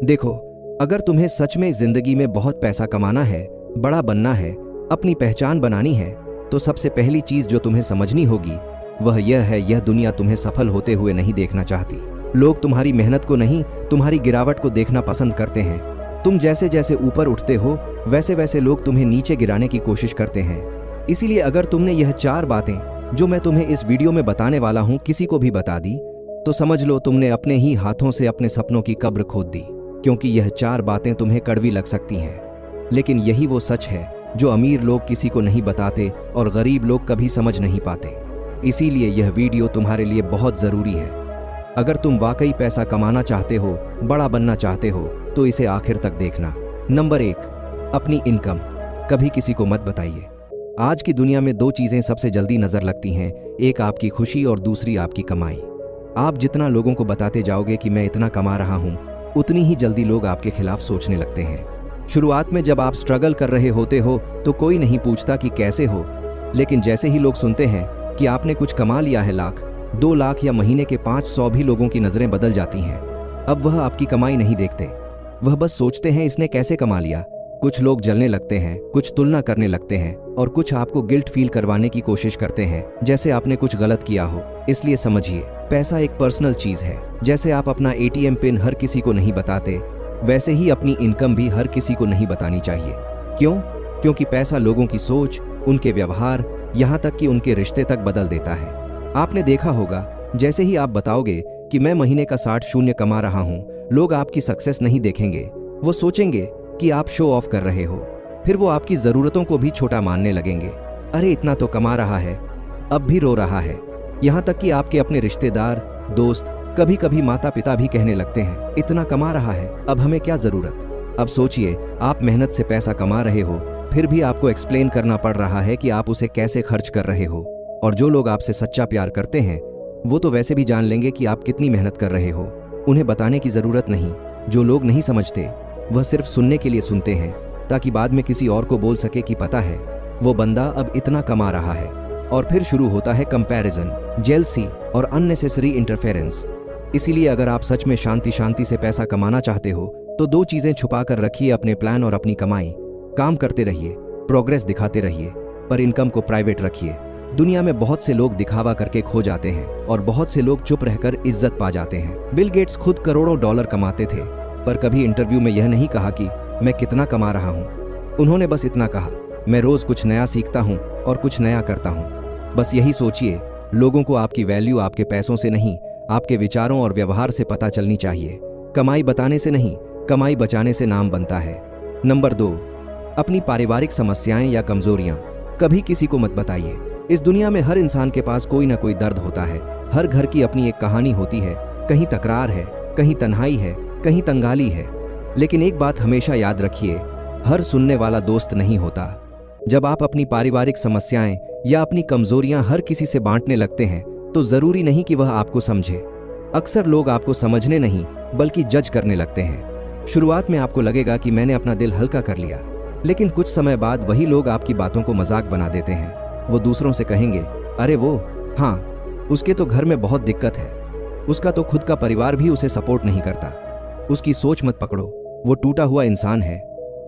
देखो, अगर तुम्हें सच में जिंदगी में बहुत पैसा कमाना है, बड़ा बनना है, अपनी पहचान बनानी है, तो सबसे पहली चीज जो तुम्हें समझनी होगी वह यह है, यह दुनिया तुम्हें सफल होते हुए नहीं देखना चाहती। लोग तुम्हारी मेहनत को नहीं, तुम्हारी गिरावट को देखना पसंद करते हैं। तुम जैसे जैसे ऊपर उठते हो वैसे वैसे लोग तुम्हें नीचे गिराने की कोशिश करते हैं। इसीलिए अगर तुमने यह 4 बातें जो मैं तुम्हें इस वीडियो में बताने वाला हूं किसी को भी बता दी, तो समझ लो तुमने अपने ही हाथों से अपने सपनों की कब्र खोद दी। क्योंकि यह 4 बातें तुम्हें कड़वी लग सकती हैं, लेकिन यही वो सच है जो अमीर लोग किसी को नहीं बताते और गरीब लोग कभी समझ नहीं पाते। इसीलिए यह वीडियो तुम्हारे लिए बहुत ज़रूरी है। अगर तुम वाकई पैसा कमाना चाहते हो, बड़ा बनना चाहते हो, तो इसे आखिर तक देखना। नंबर 1, अपनी इनकम कभी किसी को मत बताइए। आज की दुनिया में 2 चीज़ें सबसे जल्दी नज़र लगती हैं, एक आपकी खुशी और दूसरी आपकी कमाई। आप जितना लोगों को बताते जाओगे कि मैं इतना कमा रहा हूँ, उतनी ही जल्दी लोग आपके खिलाफ सोचने लगते हैं। शुरुआत में जब आप स्ट्रगल कर रहे होते हो तो कोई नहीं पूछता कि कैसे हो, लेकिन जैसे ही लोग सुनते हैं कि आपने कुछ कमा लिया है, लाख, 2 लाख या महीने के 500 भी, लोगों की नज़रें बदल जाती हैं। अब वह आपकी कमाई नहीं देखते, वह बस सोचते हैं इसने कैसे कमा लिया। कुछ लोग जलने लगते हैं, कुछ तुलना करने लगते हैं और कुछ आपको गिल्ट फील करवाने की कोशिश करते हैं, जैसे आपने कुछ गलत किया हो। इसलिए समझिए, पैसा एक पर्सनल चीज़ है। जैसे आप अपना ATM पिन हर किसी को नहीं बताते, वैसे ही अपनी इनकम भी हर किसी को नहीं बतानी चाहिए। क्यों? क्योंकि पैसा लोगों की सोच, उनके व्यवहार, यहाँ तक कि उनके रिश्ते तक बदल देता है। आपने देखा होगा, जैसे ही आप बताओगे कि मैं महीने का 60 शून्य कमा रहा हूँ, लोग आपकी सक्सेस नहीं देखेंगे, वो सोचेंगे कि आप शो ऑफ कर रहे हो। फिर वो आपकी ज़रूरतों को भी छोटा मानने लगेंगे। अरे इतना तो कमा रहा है, अब भी रो रहा है। यहाँ तक कि आपके अपने रिश्तेदार, दोस्त, कभी कभी माता पिता भी कहने लगते हैं, इतना कमा रहा है, अब हमें क्या ज़रूरत। अब सोचिए, आप मेहनत से पैसा कमा रहे हो, फिर भी आपको एक्सप्लेन करना पड़ रहा है कि आप उसे कैसे खर्च कर रहे हो। और जो लोग आपसे सच्चा प्यार करते हैं वो तो वैसे भी जान लेंगे कि आप कितनी मेहनत कर रहे हो। उन्हें बताने की ज़रूरत नहीं। जो लोग नहीं समझते वह सिर्फ सुनने के लिए सुनते हैं, ताकि बाद में किसी और को बोल सके कि पता है वो बंदा अब इतना कमा रहा है। और फिर शुरू होता है कंपैरिजन, जेलसी और अननेसेसरी इंटरफेरेंस। इसीलिए अगर आप सच में शांति शांति से पैसा कमाना चाहते हो तो 2 चीज़ें छुपा कर रखिए, अपने प्लान और अपनी कमाई। काम करते रहिए, प्रोग्रेस दिखाते रहिए, पर इनकम को प्राइवेट रखिए। दुनिया में बहुत से लोग दिखावा करके खो जाते हैं और बहुत से लोग चुप रहकर इज्जत पा जाते हैं। बिल गेट्स खुद करोड़ों डॉलर कमाते थे, पर कभी इंटरव्यू में यह नहीं कहा कि मैं कितना कमा रहा हूँ। उन्होंने बस इतना कहा, मैं रोज कुछ नया सीखता हूँ और कुछ नया करता हूँ। बस यही सोचिए, लोगों को आपकी वैल्यू आपके पैसों से नहीं, आपके विचारों और व्यवहार से पता चलनी चाहिए। कमाई बताने से नहीं, कमाई बचाने से नाम बनता है। नंबर 2, अपनी पारिवारिक समस्याएं या कमजोरियां कभी किसी को मत बताइए। इस दुनिया में हर इंसान के पास कोई ना कोई दर्द होता है। हर घर की अपनी एक कहानी होती है। कहीं तकरार है, कहीं तन्हाई है, कहीं तंगाली है। लेकिन एक बात हमेशा याद रखिए, हर सुनने वाला दोस्त नहीं होता। जब आप अपनी पारिवारिक समस्याएं या अपनी कमजोरियां हर किसी से बांटने लगते हैं तो जरूरी नहीं कि वह आपको समझे। अक्सर लोग आपको समझने नहीं बल्कि जज करने लगते हैं। शुरुआत में आपको लगेगा कि मैंने अपना दिल हल्का कर लिया, लेकिन कुछ समय बाद वही लोग आपकी बातों को मजाक बना देते हैं। वो दूसरों से कहेंगे, अरे वो, हाँ, उसके तो घर में बहुत दिक्कत है, उसका तो खुद का परिवार भी उसे सपोर्ट नहीं करता, उसकी सोच मत पकड़ो, वो टूटा हुआ इंसान है।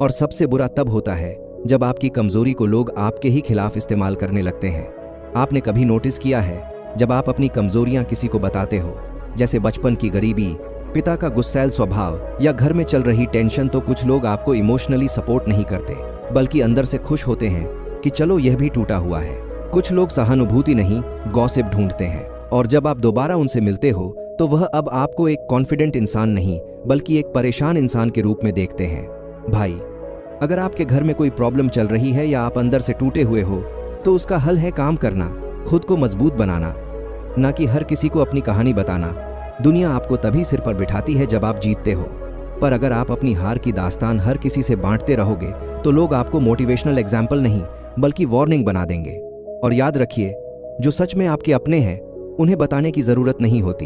और सबसे बुरा तब होता है जब आपकी कमजोरी को लोग आपके ही खिलाफ इस्तेमाल करने लगते हैं। आपने कभी नोटिस किया है, जब आप अपनी कमजोरियां किसी को बताते हो, जैसे बचपन की गरीबी, पिता का गुस्सैल स्वभाव या घर में चल रही टेंशन, तो कुछ लोग आपको इमोशनली सपोर्ट नहीं करते बल्कि अंदर से खुश होते हैं कि चलो यह भी टूटा हुआ है। कुछ लोग सहानुभूति नहीं, गॉसिप ढूंढते हैं, और जब आप दोबारा उनसे मिलते हो तो वह अब आपको एक कॉन्फिडेंट इंसान नहीं बल्कि एक परेशान इंसान के रूप में देखते हैं। भाई, अगर आपके घर में कोई प्रॉब्लम चल रही है या आप अंदर से टूटे हुए हो, तो उसका हल है काम करना, खुद को मजबूत बनाना, ना कि हर किसी को अपनी कहानी बताना। दुनिया आपको तभी सिर पर बिठाती है जब आप जीतते हो, पर अगर आप अपनी हार की दास्तान हर किसी से बांटते रहोगे तो लोग आपको मोटिवेशनल एग्जाम्पल नहीं बल्कि वार्निंग बना देंगे। और याद रखिए, जो सच में आपके अपने हैं उन्हें बताने की जरूरत नहीं होती,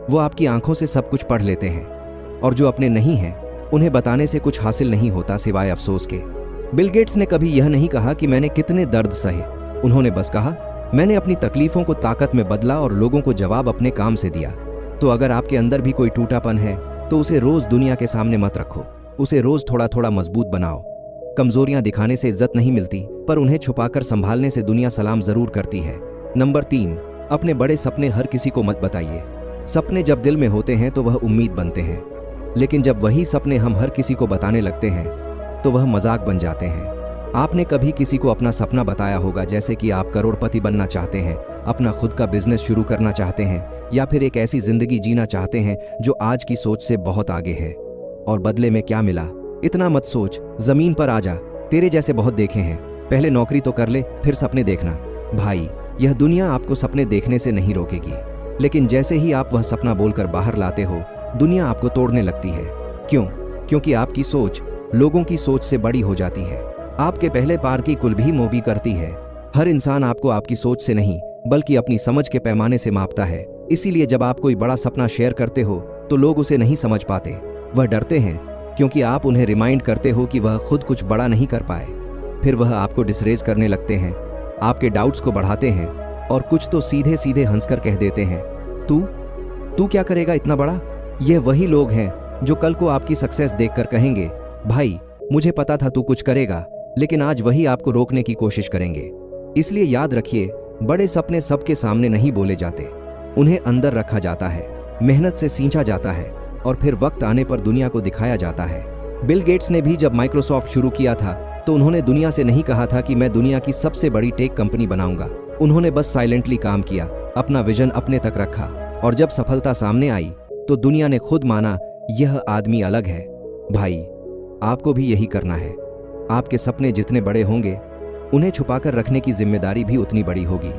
वो आपकी आंखों से सब कुछ पढ़ लेते हैं। और जो अपने नहीं हैं उन्हें बताने से कुछ हासिल नहीं होता सिवाय अफसोस के। बिल गेट्स ने कभी यह नहीं कहा कि मैंने कितने दर्द सहे, उन्होंने बस कहा, मैंने अपनी तकलीफों को ताकत में बदला और लोगों को जवाब अपने काम से दिया। तो अगर आपके अंदर भी कोई टूटापन है, तो उसे रोज दुनिया के सामने मत रखो, उसे रोज थोड़ा थोड़ा मजबूत बनाओ। कमजोरियां दिखाने से इज्जत नहीं मिलती, पर उन्हें छुपाकर संभालने से दुनिया सलाम जरूर करती है। नंबर 3, अपने बड़े सपने हर किसी को मत बताइए। सपने जब दिल में होते हैं तो वह उम्मीद बनते हैं, लेकिन जब वही सपने हम हर किसी को बताने लगते हैं तो वह मजाक बन जाते हैं। आपने कभी किसी को अपना सपना बताया होगा, जैसे कि आप करोड़पति बनना चाहते हैं, अपना खुद का बिजनेस शुरू करना चाहते हैं, या फिर एक ऐसी जिंदगी जीना चाहते हैं जो आज की सोच से बहुत आगे है। और बदले में क्या मिला? इतना मत सोच, जमीन पर आ जा, तेरे जैसे बहुत देखे हैं। पहले नौकरी तो कर ले, फिर सपने देखना। भाई, यह दुनिया आपको सपने देखने से नहीं रोकेगी, लेकिन जैसे ही आप वह सपना बोलकर बाहर लाते हो, दुनिया आपको तोड़ने लगती है। क्यों? क्योंकि आपकी सोच लोगों की सोच से बड़ी हो जाती है। आपके पहले पार की कुल भी मोबी करती है। हर इंसान आपको आपकी सोच से नहीं, बल्कि अपनी समझ के पैमाने से मापता है। इसीलिए जब आप कोई बड़ा सपना शेयर करते हो तो लोग उसे नहीं समझ पाते। वह डरते हैं क्योंकि आप उन्हें रिमाइंड करते हो कि वह खुद कुछ बड़ा नहीं कर पाए। फिर वह आपको डिसरेज करने लगते हैं, आपके डाउट्स को बढ़ाते हैं, और कुछ तो सीधे सीधे हंसकर कह देते हैं, तू क्या करेगा इतना बड़ा? यह वही लोग हैं जो कल को आपकी सक्सेस देखकर कहेंगे, भाई मुझे पता था तू कुछ करेगा, लेकिन आज वही आपको रोकने की कोशिश करेंगे। इसलिए याद रखिए, बड़े सपने सबके सामने नहीं बोले जाते, उन्हें अंदर रखा जाता है, मेहनत से सींचा जाता है, और फिर वक्त आने पर दुनिया को दिखाया जाता है। बिल गेट्स ने भी जब माइक्रोसॉफ्ट शुरू किया था तो उन्होंने दुनिया से नहीं कहा था कि मैं दुनिया की सबसे बड़ी टेक कंपनी बनाऊंगा। उन्होंने बस साइलेंटली काम किया, अपना विजन अपने तक रखा, और जब सफलता सामने आई तो दुनिया ने खुद माना, यह आदमी अलग है। भाई, आपको भी यही करना है। आपके सपने जितने बड़े होंगे, उन्हें छुपाकर रखने की जिम्मेदारी भी उतनी बड़ी होगी।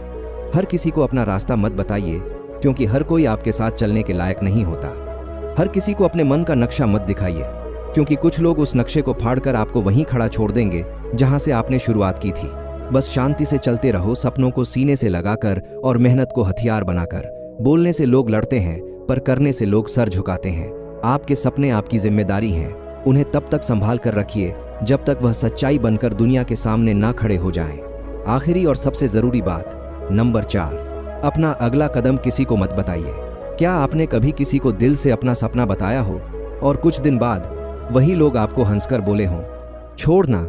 हर किसी को अपना रास्ता मत बताइए, क्योंकि हर कोई आपके साथ चलने के लायक नहीं होता। हर किसी को अपने मन का नक्शा मत दिखाइए, क्योंकि कुछ लोग उस नक्शे को फाड़कर आपको वहीं खड़ा छोड़ देंगे जहां से आपने शुरुआत की थी। बस शांति से चलते रहो, सपनों को सीने से लगाकर और मेहनत को हथियार बनाकर। बोलने से लोग लड़ते हैं, पर करने से लोग सर झुकाते हैं। आपके सपने आपकी जिम्मेदारी हैं, उन्हें तब तक संभाल कर रखिए जब तक वह सच्चाई बनकर दुनिया के सामने ना खड़े हो जाएं। आखिरी और सबसे जरूरी बात, नंबर 4, अपना अगला कदम किसी को मत बताइए। क्या आपने कभी किसी को दिल से अपना सपना बताया हो और कुछ दिन बाद वही लोग आपको हंसकर बोले हों, छोड़ ना,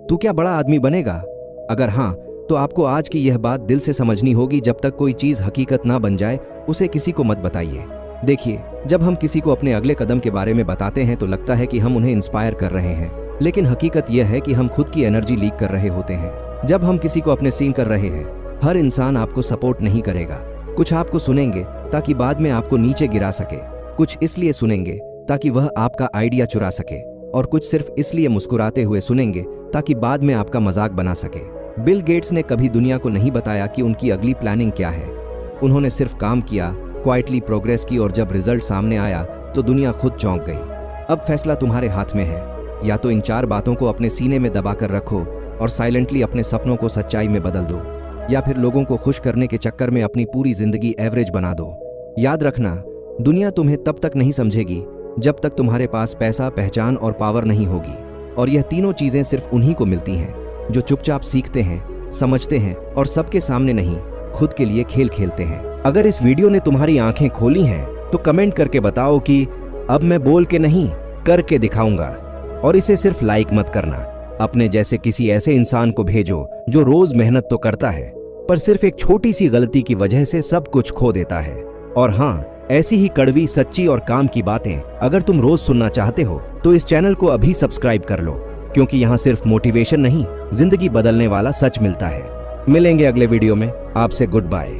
तू क्या बड़ा आदमी बनेगा? अगर हाँ, तो आपको आज की यह बात दिल से समझनी होगी, जब तक कोई चीज हकीकत ना बन जाए उसे किसी को मत बताइए। देखिए, जब हम किसी को अपने अगले कदम के बारे में बताते हैं तो लगता है कि हम उन्हें इंस्पायर कर रहे हैं, लेकिन हकीकत यह है कि हम खुद की एनर्जी लीक कर रहे होते हैं। जब हम किसी को अपने सीन कर रहे हैं, हर इंसान आपको सपोर्ट नहीं करेगा। कुछ आपको सुनेंगे ताकि बाद में आपको नीचे गिरा सके, कुछ इसलिए सुनेंगे ताकि वह आपका आइडिया चुरा सके, और कुछ सिर्फ इसलिए मुस्कुराते हुए सुनेंगे ताकि बाद में आपका मजाक बना सके। बिल गेट्स ने कभी दुनिया को नहीं बताया कि उनकी अगली प्लानिंग क्या है। उन्होंने सिर्फ काम किया, क्वाइटली प्रोग्रेस की, और जब रिजल्ट सामने आया तो दुनिया खुद चौंक गई। अब फैसला तुम्हारे हाथ में है, या तो इन 4 बातों को अपने सीने में दबाकर रखो और साइलेंटली अपने सपनों को सच्चाई में बदल दो, या फिर लोगों को खुश करने के चक्कर में अपनी पूरी जिंदगी एवरेज बना दो। याद रखना, दुनिया तुम्हें तब तक नहीं समझेगी जब तक तुम्हारे पास पैसा, पहचान और पावर नहीं होगी, और यह तीनों चीजें सिर्फ उन्हीं को मिलती हैं जो चुपचाप सीखते हैं, समझते हैं और सबके सामने नहीं, खुद के लिए खेल खेलते हैं। अगर इस वीडियो ने तुम्हारी आंखें खोली हैं तो कमेंट करके बताओ कि अब मैं बोल के नहीं, करके दिखाऊंगा। और इसे सिर्फ लाइक मत करना, अपने जैसे किसी ऐसे इंसान को भेजो जो रोज मेहनत तो करता है, पर सिर्फ एक छोटी सी गलती की वजह से सब कुछ खो देता है। और हाँ, ऐसी ही कड़वी, सच्ची और काम की बातें अगर तुम रोज सुनना चाहते हो तो इस चैनल को अभी सब्सक्राइब कर लो, क्योंकि यहाँ सिर्फ मोटिवेशन नहीं, जिंदगी बदलने वाला सच मिलता है। मिलेंगे अगले वीडियो में। आपसे गुड बाय।